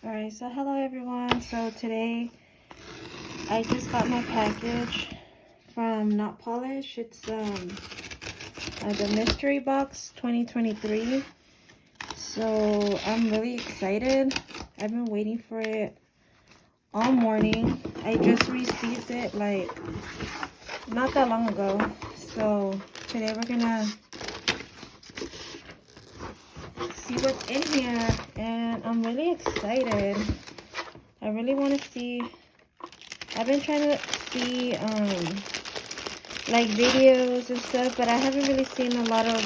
Alright, so hello everyone. So today I just got my package from Notpolish. It's the mystery box 2023. So I'm really excited. I've been waiting for it all morning. I just received it like not that long ago. So today we're gonna see what's in here, and I'm really excited. I really want to see. I've been trying to see like videos and stuff, but I haven't really seen a lot of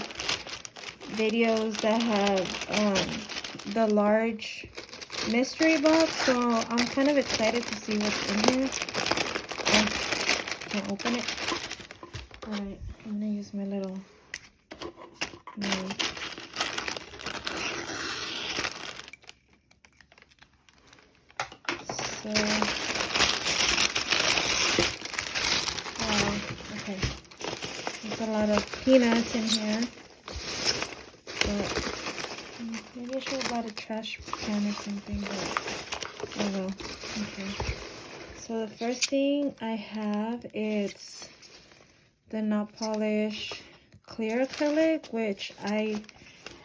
videos that have the large mystery box. So I'm kind of excited to see what's in here. I can't open it. Alright, I'm gonna use my little knife. So, okay. There's a lot of peanuts in here. But maybe I should have bought a trash can or something, but oh well. Okay. So the first thing I have is the Notpolish clear acrylic, which I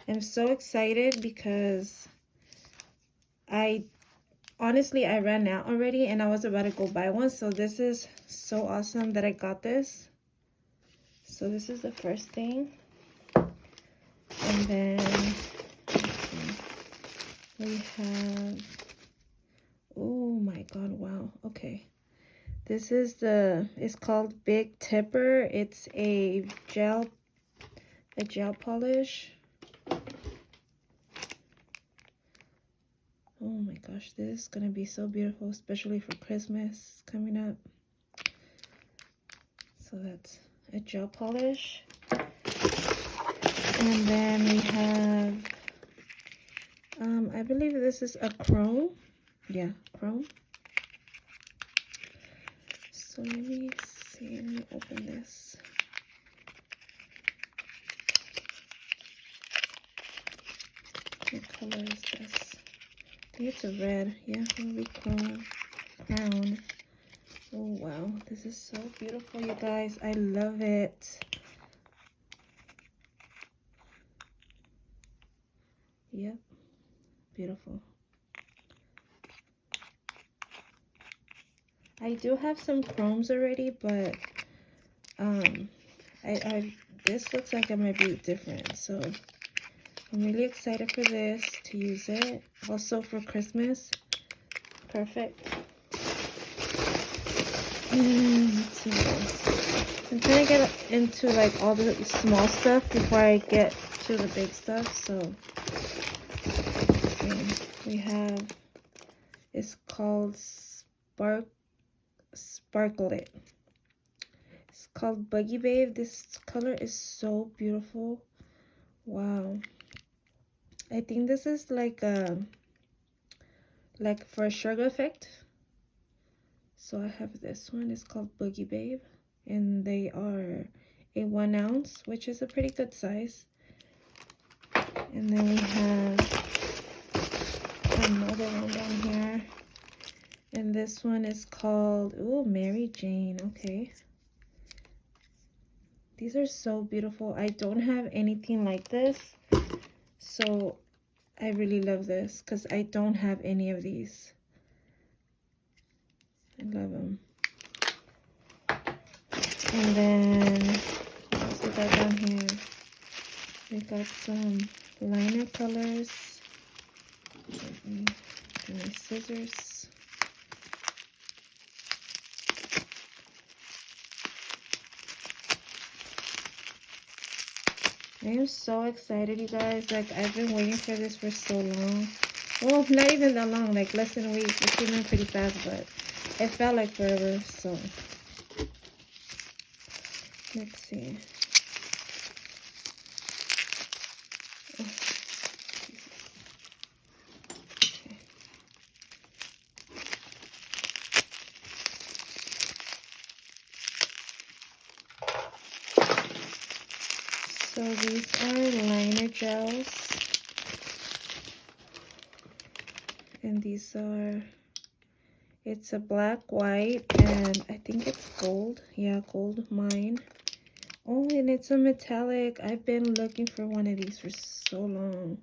am so excited because honestly, I ran out already and I was about to go buy one. So this is so awesome that I got this. So this is the first thing. And then we have, oh my god, wow. Okay. This is it's called Big Tipper. It's a gel polish. Oh my gosh, this is gonna be so beautiful, especially for Christmas coming up. So that's a gel polish. And then we have, I believe this is a chrome. Yeah, chrome. So let me see, let me open this. What color is this? I think it's a red. Yeah, maybe chrome. Crown. Oh wow, this is so beautiful, you guys. I love it. Yep, beautiful. I do have some chromes already, but this looks like it might be different. So I'm really excited for this, to use it. Also for Christmas. Perfect. And let's see what else. I'm trying to get into like all the small stuff before I get to the big stuff. So we have, it's called Sparkle It. It's called Buggy Babe. This color is so beautiful. Wow. I think this is like for a sugar effect. So I have this one. It's called Boogie Babe, and they are a 1 ounce, which is a pretty good size. And then we have another one down here, and this one is called, oh, Mary Jane. Okay, these are so beautiful. I don't have anything like this, so I really love this because I don't have any of these. I love them. And then what else we got down here? We got some liner colors. Let me do my scissors. I am so excited, you guys. Like, I've been waiting for this for so long. Well, not even that long, like less than a week. It came in pretty fast, but it felt like forever. So let's see. Oh, okay. So these are liner gels, And these are, it's a black, white, and I think it's gold. Yeah, gold mine. Oh, and it's a metallic. I've been looking for one of these for so long.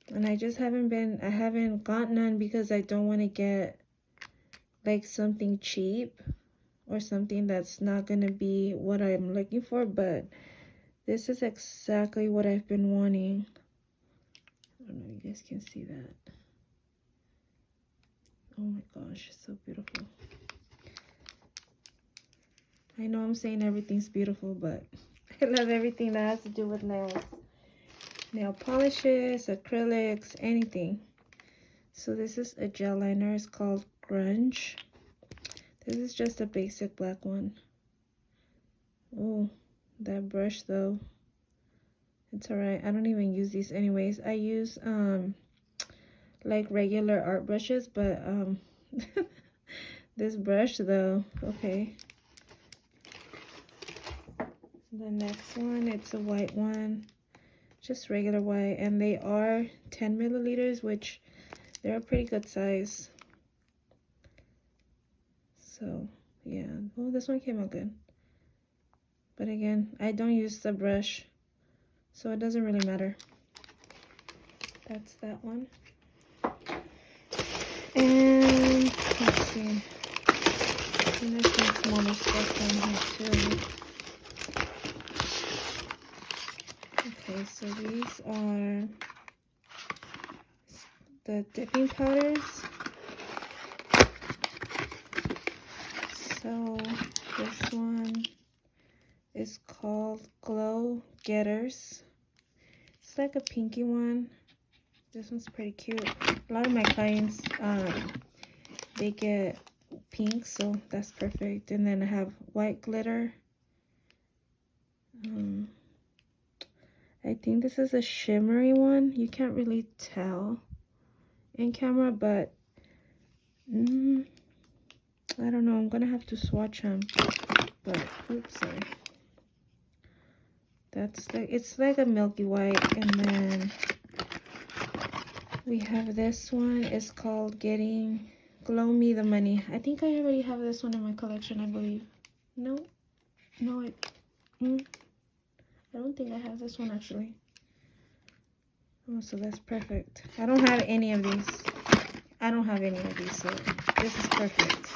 And I just haven't got none because I don't want to get like something cheap or something that's not going to be what I'm looking for. But this is exactly what I've been wanting. I don't know if you guys can see that. Oh my gosh, it's so beautiful. I know I'm saying everything's beautiful, but I love everything that has to do with nails. Nail polishes, acrylics, anything. So this is a gel liner. It's called Grunge. This is just a basic black one. Oh, that brush though. It's alright. I don't even use these anyways. I use like regular art brushes, but this brush though, okay. The next one, it's a white one, just regular white, and they are 10 milliliters, which they're a pretty good size. So yeah, oh, this one came out good. But again, I don't use the brush, so it doesn't really matter. That's that one. And let's see, and there's some smaller stuff down here too. Okay, so these are the dipping powders. So this one is called Glow Getters. It's like a pinky one. This one's pretty cute. A lot of my clients, they get pink, so that's perfect. And then I have white glitter. I think this is a shimmery one. You can't really tell in camera, but I don't know. I'm gonna have to swatch them. But oops, sorry. That's like, it's like a milky white. And then we have this one. It's called Getting Glow Me the Money. I think I already have this one in my collection, I believe. No, I don't think I have this one actually. Oh, so that's perfect. I don't have any of these. So this is perfect.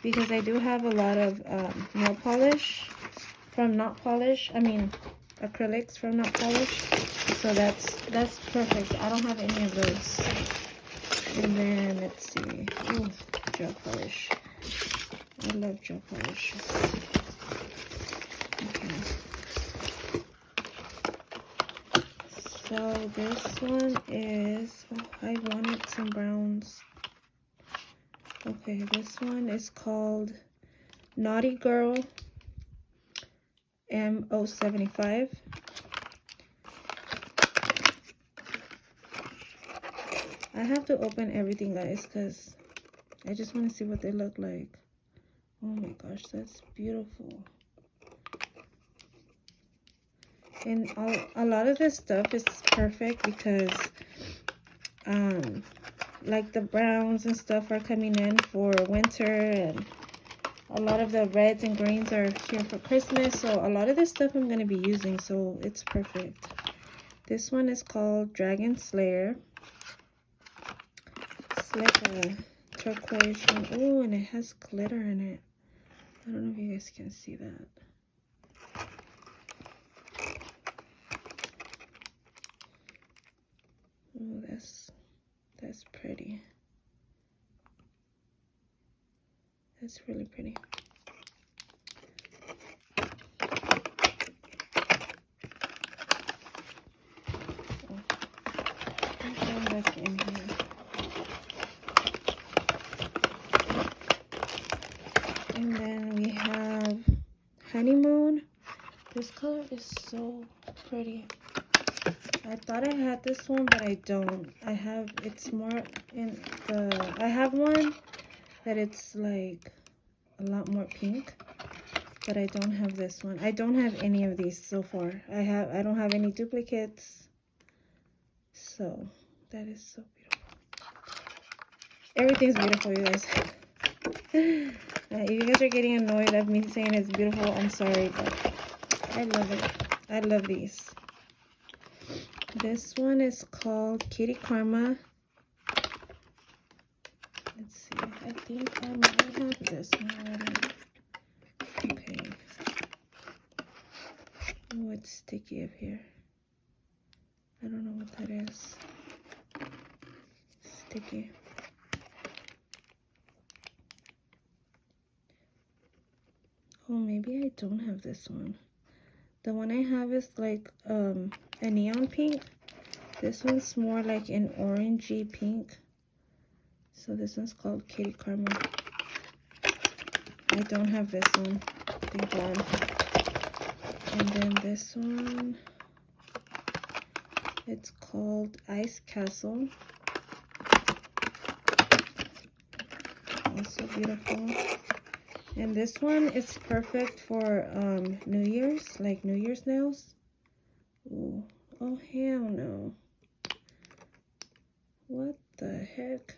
Because I do have a lot of nail polish from Notpolish. I mean, acrylics from Notpolish. So that's perfect. I don't have any of those. And then let's see. Ooh, gel polish. I love gel polish. Okay. So this one is, oh, I wanted some browns. Okay, this one is called Naughty Girl M075. I have to open everything, guys, because I just want to see what they look like. Oh my gosh, that's beautiful. And a lot of this stuff is perfect because like the browns and stuff are coming in for winter, and a lot of the reds and greens are here for Christmas. So a lot of this stuff I'm going to be using, so it's perfect. This one is called Dragon Slayer. It's like a turquoise one. Oh, and it has glitter in it. I don't know if you guys can see that. Oh, that's pretty. That's really pretty. Oh, back in here. And then we have Honeymoon. This color is so pretty. I thought I had this one, but I don't. It's more in the, I have one that it's like a lot more pink, but I don't have this one. I don't have any of these so far. I don't have any duplicates. So that is so beautiful. Everything's beautiful, you guys. If you guys are getting annoyed of me saying it's beautiful, I'm sorry, but I love it. I love these. This one is called Kitty Karma. Let's see. I think I might have this one already. Okay. Oh, it's sticky up here. I don't know what that is. Sticky. Oh, maybe I don't have this one. The one I have is like a neon pink. This one's more like an orangey pink. So this one's called Kitty Karma. I don't have this one. Thank God. And then this one, it's called Ice Castle. Also beautiful. And this one is perfect for New Year's, like New Year's nails. Ooh. Oh, hell no. What the heck?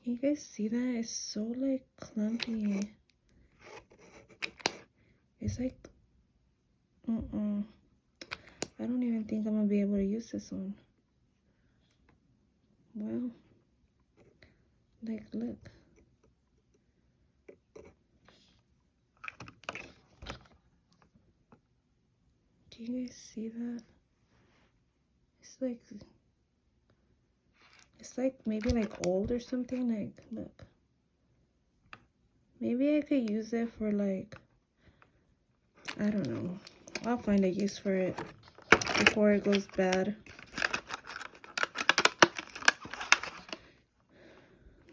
You guys see that? It's so like clumpy. It's like, I don't even think I'm gonna be able to use this one. Well, like, look. Do you guys see that? It's like maybe like old or something. Like, look. Maybe I could use it for like, I don't know. I'll find a use for it before it goes bad.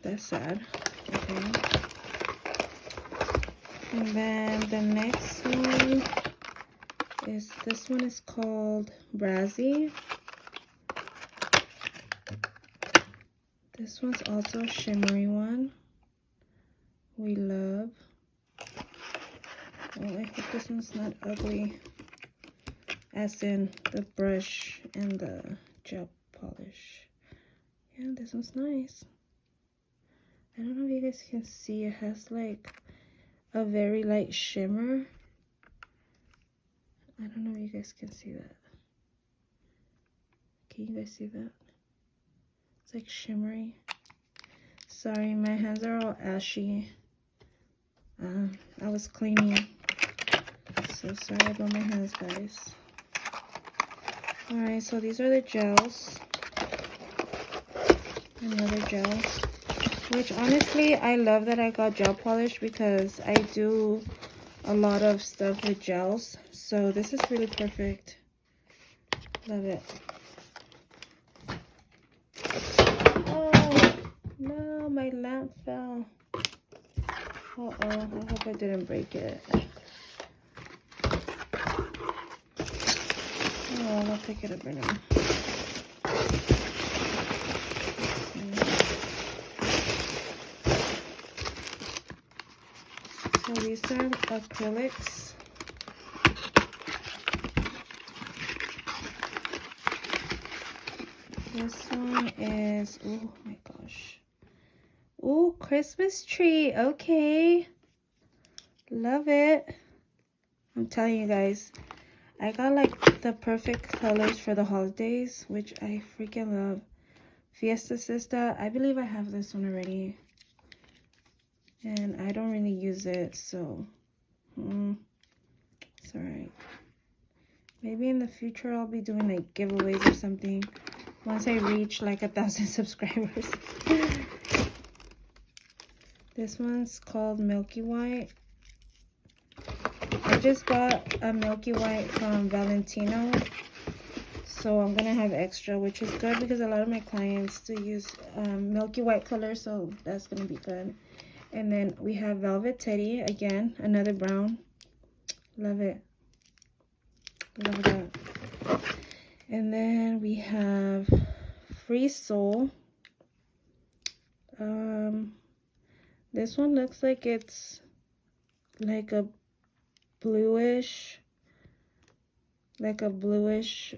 That's sad. Okay. And then the next one is, this one is called Brazzy. This one's also a shimmery one. We love. Oh, I hope this one's not ugly. As in the brush and the gel polish. Yeah, this one's nice. I don't know if you guys can see. It has like a very light shimmer. I don't know if you guys can see that. Can you guys see that? It's like shimmery. Sorry, my hands are all ashy. I was cleaning. So sorry about my hands, guys. Alright, so these are the gels. Another gel. Which honestly, I love that I got gel polish because I do a lot of stuff with gels. So this is really perfect. Love it. Oh, no, my lamp fell. Uh-oh, I hope I didn't break it. Oh, I'll pick it up right now. So these are acrylics. This one is, oh my gosh. Oh, Christmas tree. Okay. Love it. I'm telling you guys, I got like the perfect colors for the holidays, which I freaking love. Fiesta Sista. I believe I have this one already. And I don't really use it, so it's alright. Maybe in the future I'll be doing like giveaways or something once I reach like 1,000 subscribers. This one's called Milky White. I just bought a Milky White from Valentino, so I'm gonna have extra, which is good because a lot of my clients do use Milky White color, so that's gonna be good. And then we have Velvet Teddy, again, another brown. Love it. Love that. And then we have Free Soul. This one looks like it's like a bluish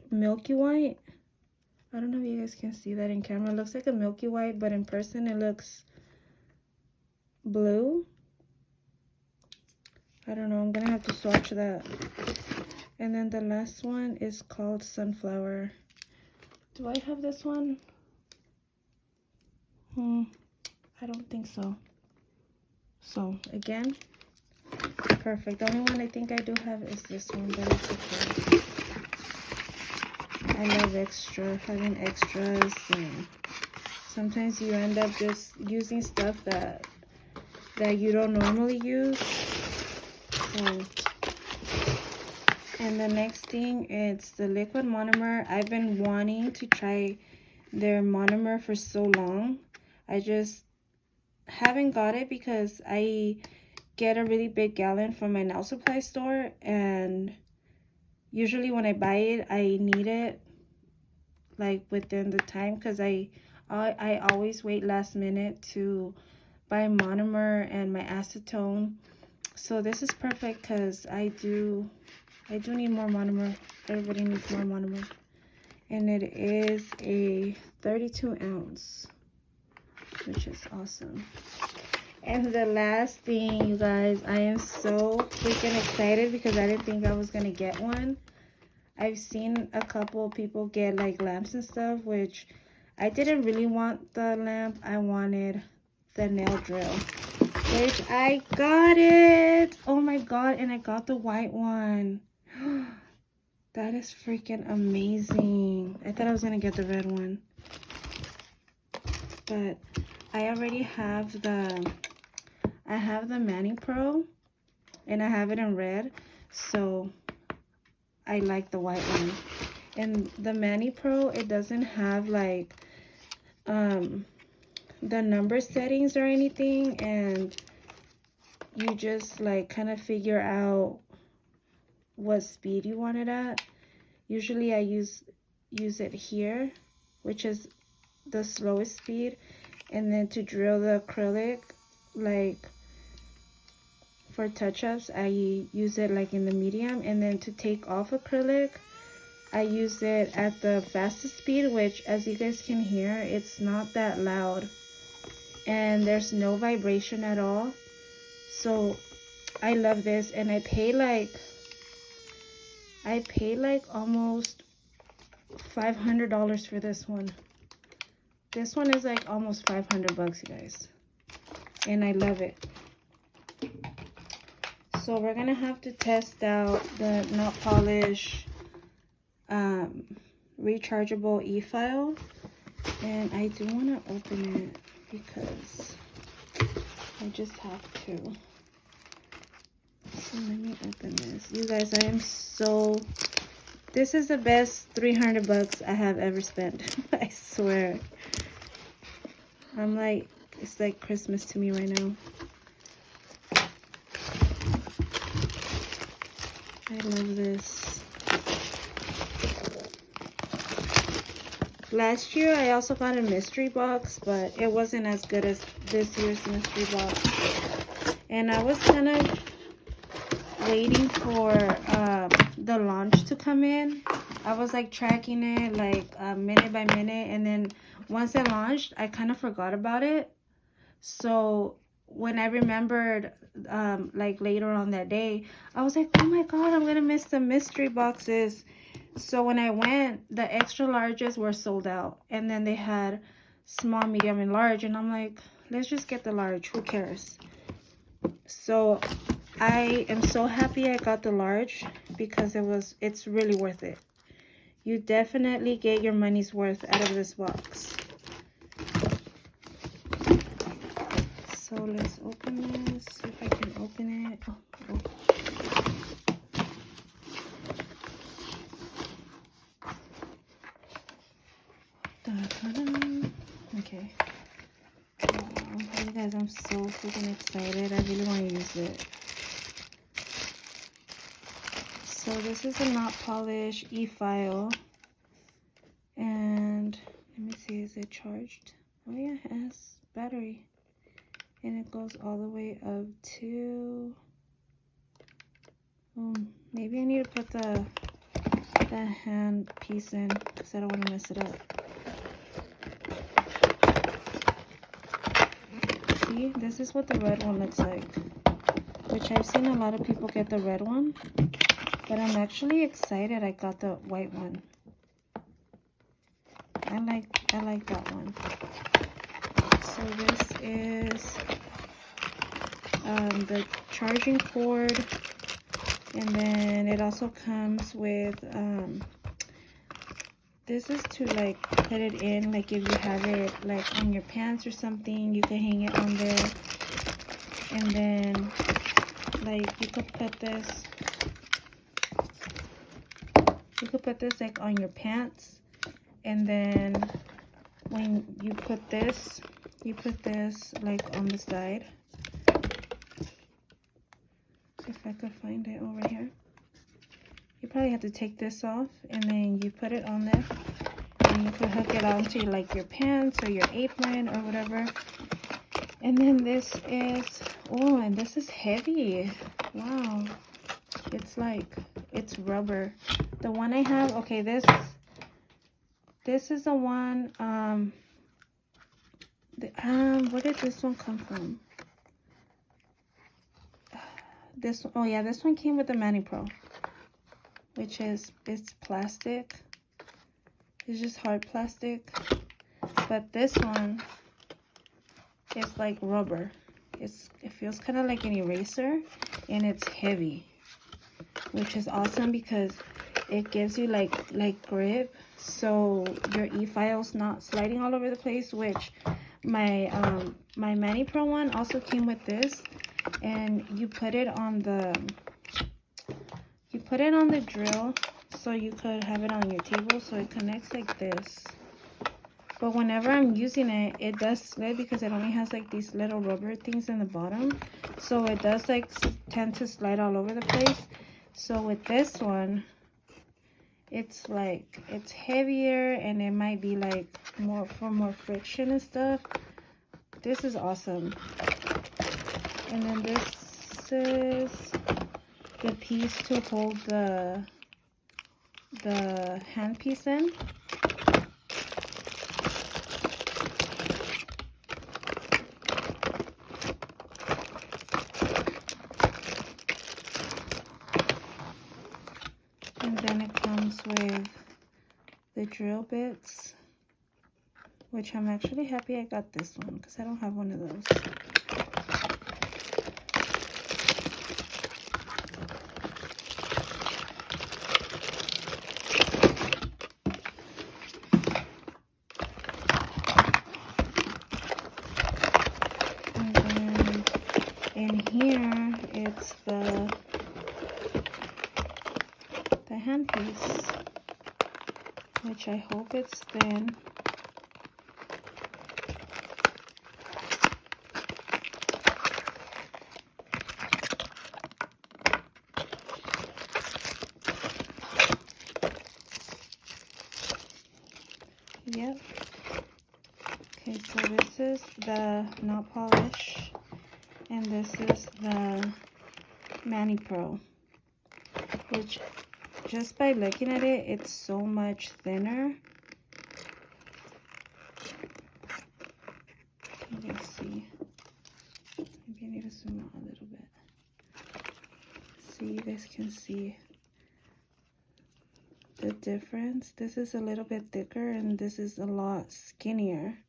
Milky White. I don't know if you guys can see that in camera. It looks like a milky white, but in person it looks blue. I don't know. I'm gonna have to swatch that. And then the last one is called Sunflower. Do I have this one? I don't think so. So again, perfect. The only one I think I do have is this one, but it's okay. I love having extras, and sometimes you end up just using stuff that you don't normally use. So, and the next thing, it's the liquid monomer. I've been wanting to try their monomer for so long. I just haven't got it because I get a really big gallon from my nail supply store, and usually when I buy it, I need it like within the time, because I always wait last minute to buy monomer and my acetone. So this is perfect because I do need more monomer. Everybody needs more monomer. And it is a 32 ounce, which is awesome. And the last thing, you guys, I am so freaking excited because I didn't think I was gonna get one. I've seen a couple people get like lamps and stuff, which I didn't really want the lamp. I wanted the nail drill, which I got it. Oh my god, and I got the white one. That is freaking amazing. I thought I was gonna get the red one, but I already have the Mani Pro, and I have it in red, so I like the white one. And the Mani Pro, it doesn't have like the number settings or anything, and you just like kind of figure out what speed you want it at. Usually I use it here, which is the slowest speed, and then to drill the acrylic, like for touch-ups, I use it like in the medium, and then to take off acrylic, I use it at the fastest speed, which as you guys can hear, it's not that loud and there's no vibration at all. So I love this, and I pay like almost $500 for this one. This one is like almost 500 bucks, you guys, and I love it. So we're gonna have to test out the Notpolish rechargeable e-file, and I do want to open it because I just have to. So let me open this. You guys, this is the best 300 bucks I have ever spent. I swear. It's like Christmas to me right now. I love this. Last year I also got a mystery box, but it wasn't as good as this year's mystery box. And I was kind of waiting for the launch to come in. I was like tracking it like minute by minute, and then once it launched, I kind of forgot about it. So when I remembered like later on that day, I was like, oh my god, I'm gonna miss the mystery boxes. So when I went, the extra larges were sold out, and then they had small, medium, and large, and I'm like, let's just get the large, who cares? So I am so happy I got the large because it's really worth it. You definitely get your money's worth out of this box. So let's open this, see if I can open it. Oh. Okay. Wow. You guys, I'm so freaking excited. I really want to use it. So this is a Notpolish e-file. And let me see, is it charged? Oh yeah, it has battery. And it goes all the way up to... maybe I need to put the hand piece in because I don't want to mess it up. See, this is what the red one looks like, which I've seen a lot of people get the red one, but I'm actually excited I got the white one. I like that one. So this is the charging cord, and then it also comes with this is to like put it in, like if you have it like on your pants or something, you can hang it on there. And then like you could put this like on your pants, and then when you put this like on the side. If I could find it over here. You probably have to take this off, and then you put it on there, and you can hook it onto like your pants or your apron or whatever. And then this is, oh, and this is heavy. Wow. It's like, it's rubber. The one I have, okay, this is the one, where did this one come from? This, oh yeah, this one came with the Mani Pro, which is, it's plastic. It's just hard plastic. But this one is like rubber. It feels kind of like an eraser, and it's heavy, which is awesome because it gives you like grip, so your e-file's not sliding all over the place. Which my my Mani Pro one also came with this, and you put it on the drill, so you could have it on your table, so it connects like this. But whenever I'm using it, it does slip because it only has like these little rubber things in the bottom, so it does like tend to slide all over the place. So with this one, it's like, it's heavier, and it might be like more friction and stuff. This is awesome. And then this is the piece to hold the handpiece in. And then it comes with the drill bits, which I'm actually happy I got this one because I don't have one of those. And then in here, it's the handpiece, which I hope it's thin. Yep. Okay, so this is the Notpolish, and this is the Mani Pro, which just by looking at it, it's so much thinner. Let's see. Maybe I need to zoom out a little bit. See, you guys can see the difference. This is a little bit thicker, and this is a lot skinnier.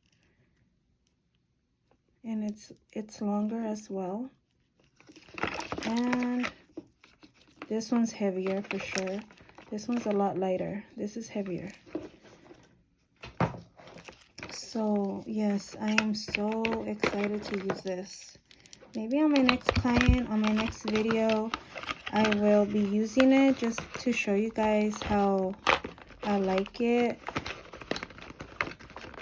And it's longer as well. And this one's heavier for sure. This one's a lot lighter. This is heavier. So yes, I am so excited to use this. Maybe on my next client, on my next video, I will be using it just to show you guys how I like it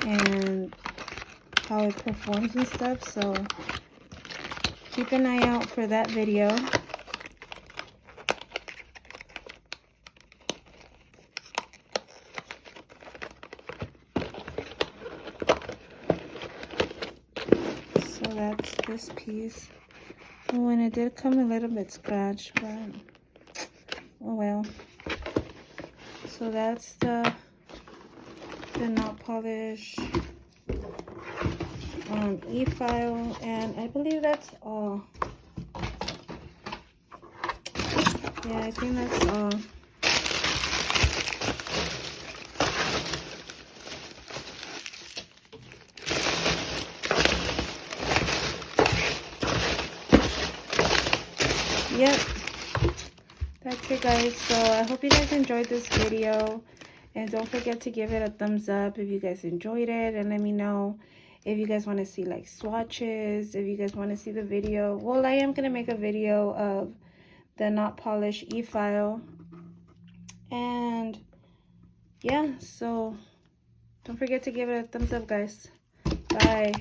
and how it performs and stuff. So keep an eye out for that video. So that's this piece. Oh, and it did come a little bit scratched, but oh well. So that's the the Notpolish e-file, and I believe that's all. Yeah, I think that's all. Yep, that's it guys. So I hope you guys enjoyed this video, and don't forget to give it a thumbs up if you guys enjoyed it, and let me know if you guys want to see like swatches, if you guys want to see the video. Well, I am gonna make a video of the Notpolish e-file, and yeah, so don't forget to give it a thumbs up guys. Bye.